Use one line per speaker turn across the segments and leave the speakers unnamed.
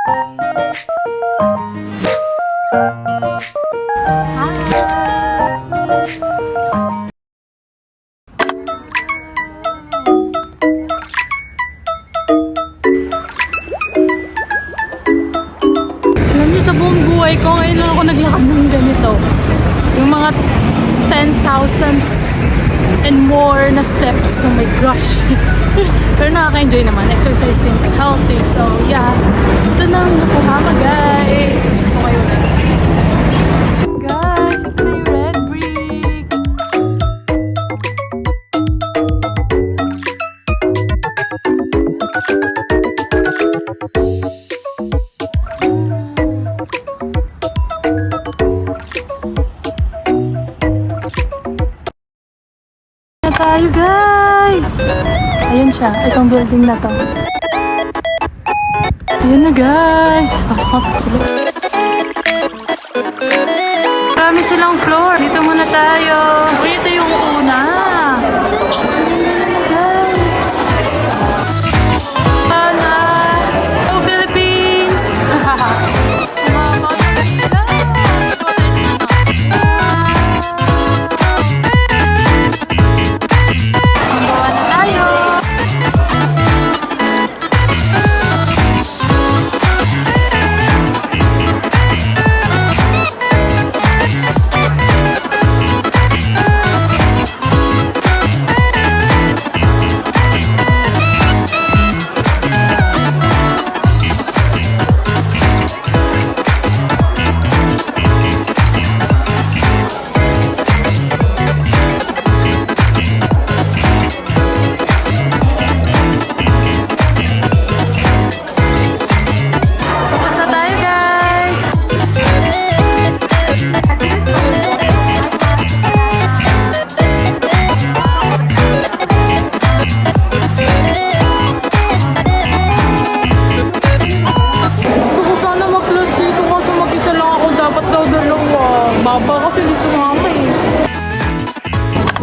Alam niyo, sa buong buhay ko, ngayon lang ako naglakad ng ganito. Yung mga 10,000s and more na steps. Oh my gosh. Pero nakaka-enjoy naman. Exercise can be healthy. So, yeah. Ito na ang Yokohama, guys. Gusto ko kayo. Guys, ito na yung red brick. Tayo, guys! Ayun siya, itong building na to. Ayun na, guys! Pasok na sila. Marami silang floor. Dito muna tayo. Uy, ito yung una. Guys! Sana! Go Philippines! Mama!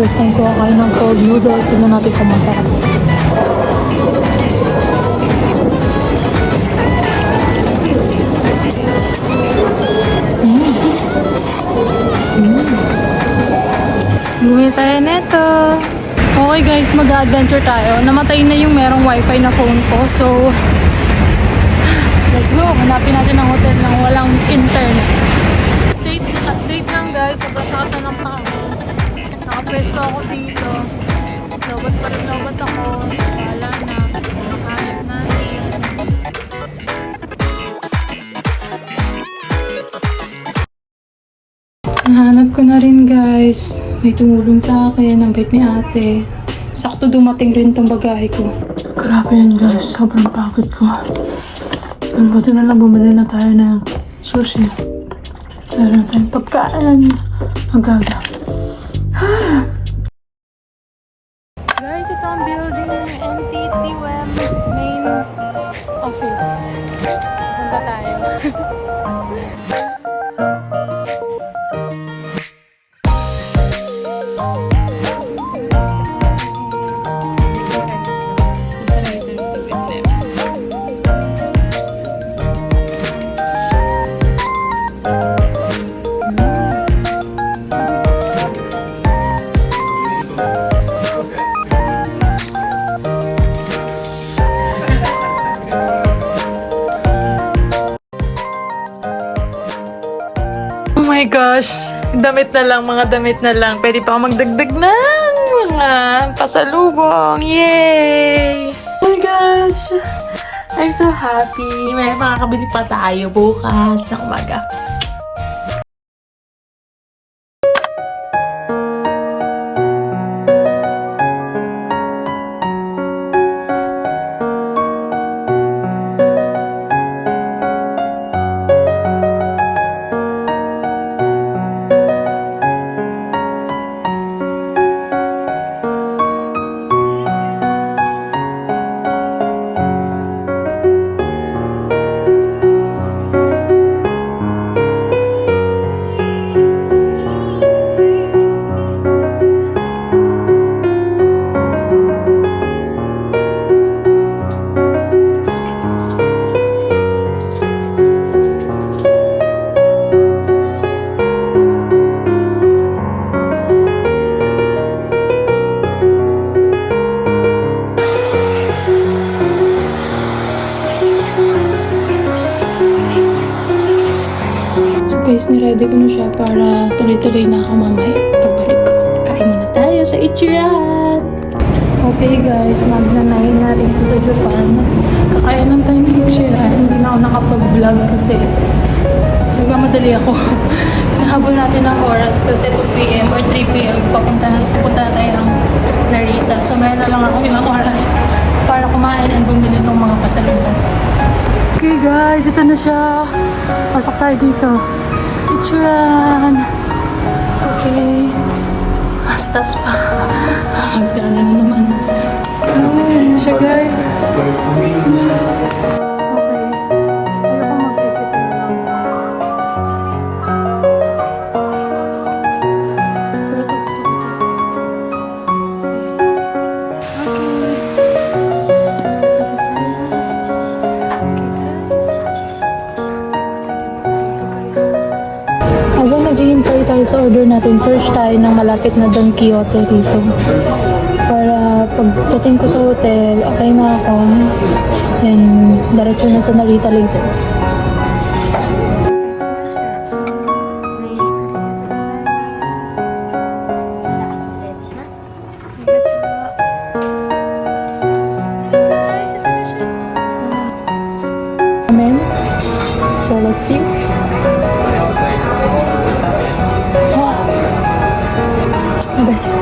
First time ko kakain ng cold noodles. Tignan natin kung masarap. Bumili tayo neto. Okay guys, mag-adventure tayo. Namatay na yung merong wifi na phone ko. So, let's go. Hanapin natin ang hotel ng walang internet. Update lang guys. Sobrang sakit na ng paa. Nakapresto ako dito. Lobat pa rin lobat ako. Wala na. Hanap natin. Nahanap ko na rin guys. May tumulong sa akin. Ang bait ni ate. Sakto dumating rin tong bagahe ko. Grabe yan guys. Sobrang pagod ko. Ang buti na lang bumili na tayo ng sushi. Meron tayong pagkaan. Magaga. Guys, ito ang building ng NTTWM main office. Punta tayo. Oh my gosh, damit na lang, mga damit na lang. Pwede pa ako magdagdag ng mga pasalubong. Yay! Oh my gosh, I'm so happy. May makakabili pa tayo bukas ng umaga. guys, niready ko na siya para tuloy-tuloy na ako mamaya. Pagbalik ko, kain muna tayo sa Ichiran! Okay guys, magnanahin na rin ko sa Japan. Kakain lang tayo ng Ichiran. Hindi na ako nakapag-vlog kasi nagmamadali ako. Nahabol natin ang oras kasi 2 p.m. or 3 p.m. Pupunta na tayo ng Narita. So meron na lang ako ilang oras para kumain and bumili ng mga pasalubong. Okay guys, ito na siya. Pasok tayo dito. Ichiran! Okay. Sa taas pa. Hagdaan na naman. Ayun na siya guys. Okay. Ayoko mag-edit na lang. Pero ito gusto ko ito. Habang naghihintay tayo sa order natin, search tayo ng malapit na Don Quixote dito. Para pagdating ko sa hotel, okay na ako. Then, diretso na sa Narita later. Amen. So, let's see. Best.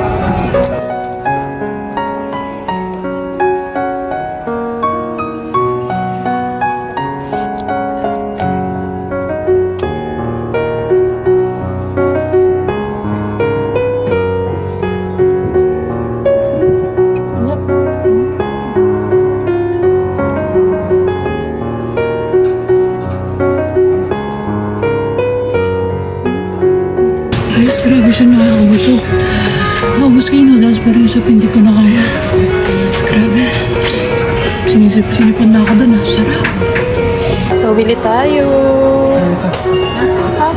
Guys, grabe siya nakakabusog. Nakabus kayo noodles pero yung hindi ko na kaya. Grabe. Sinisip-sinipan na ako dun. Sarap. So, bili tayo. Ha?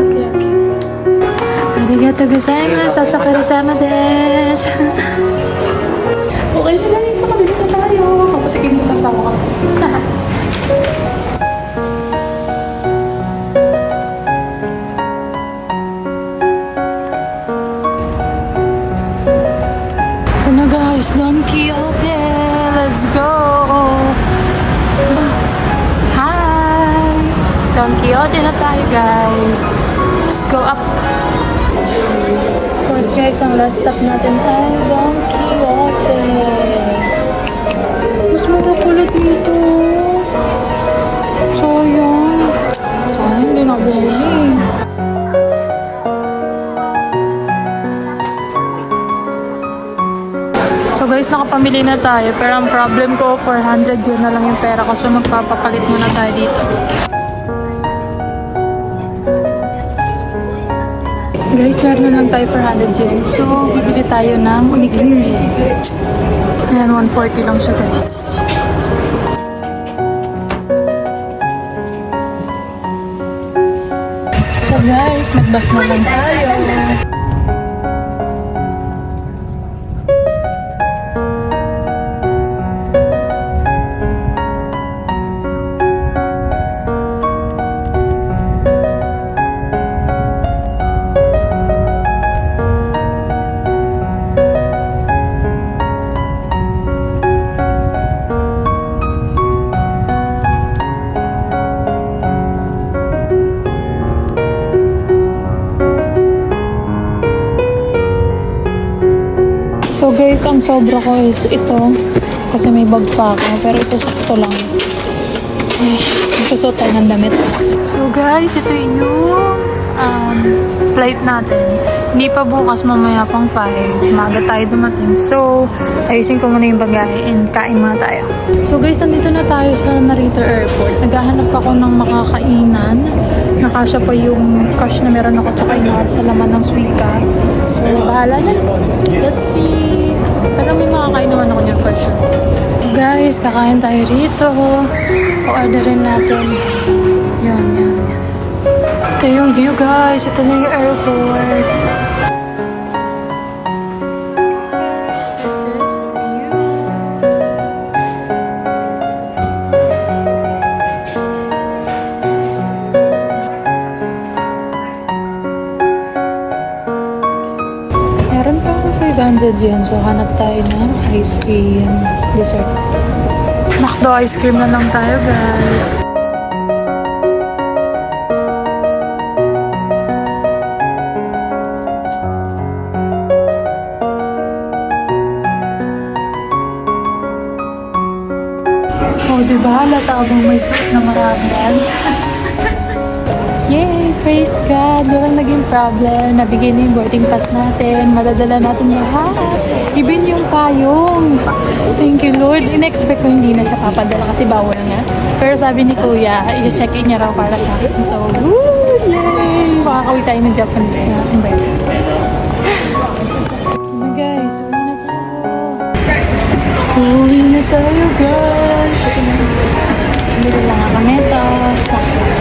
Okay. Arigato gozaimasu. Asokari-sama desu. Okay na guys, nakabili na tayo. Kapatikin mo sa asawa ko. Guys, Don Quixote, let's go! Hi! Don Quixote na tayo, guys. Let's go up! Of course, guys, ang last stop natin ay Don Quixote. Mas mura pala dito. Sayang. Sayang, hindi na bumili. So guys, nakapamili na tayo. Pero ang problem ko, 400 yun na lang yung pera ko. So magpapapalit muna tayo dito. Guys, meron na lang tayo 400 yen. So, bibili tayo ng onigiri. Ayan, 140 lang siya guys. So guys, nagbas na lang tayo. So guys, ang sobra ko is ito. Kasi may bag pa ako. Pero ito sakto lang. Ay, magsusot tayo ng damit. So guys, ito yung flight natin. Hindi pa bukas, mamaya pang 5. Maaga tayo dumating. So, ayusin ko muna yung bagay and kain muna tayo. So guys, nandito na tayo sa Narita Airport. Naghahanap ako ng makakainan. Nakasya pa yung cash na meron ako tsaka yung sa laman ng suika. So, bahala na. Let's see. Pero may makakain naman ako niyan for sure. Guys, kakain tayo rito. O-orderin natin. Yan. Ito yung view guys. Ito na yung airport. So, this view. yan. So, hanap tayo ng ice cream dessert. Nakdo ice cream na lang tayo, guys. Oh, diba? Halata bang may suit na maraming. Yay! Praise God! Walang naging problem. Nabigay na yung boarding pass natin. Madadala natin lahat. Even yung payong. Thank you, Lord. In-expect ko hindi na siya papadala kasi bawal nga. Pero sabi ni Kuya, i-check-in niya raw para sa akin. So, woo! Yay! Makakawin tayo ng Japanese na. Ano guys? Uwi na tayo. Uwi na tayo, guys. Bili lang ako neto. Snacks lang.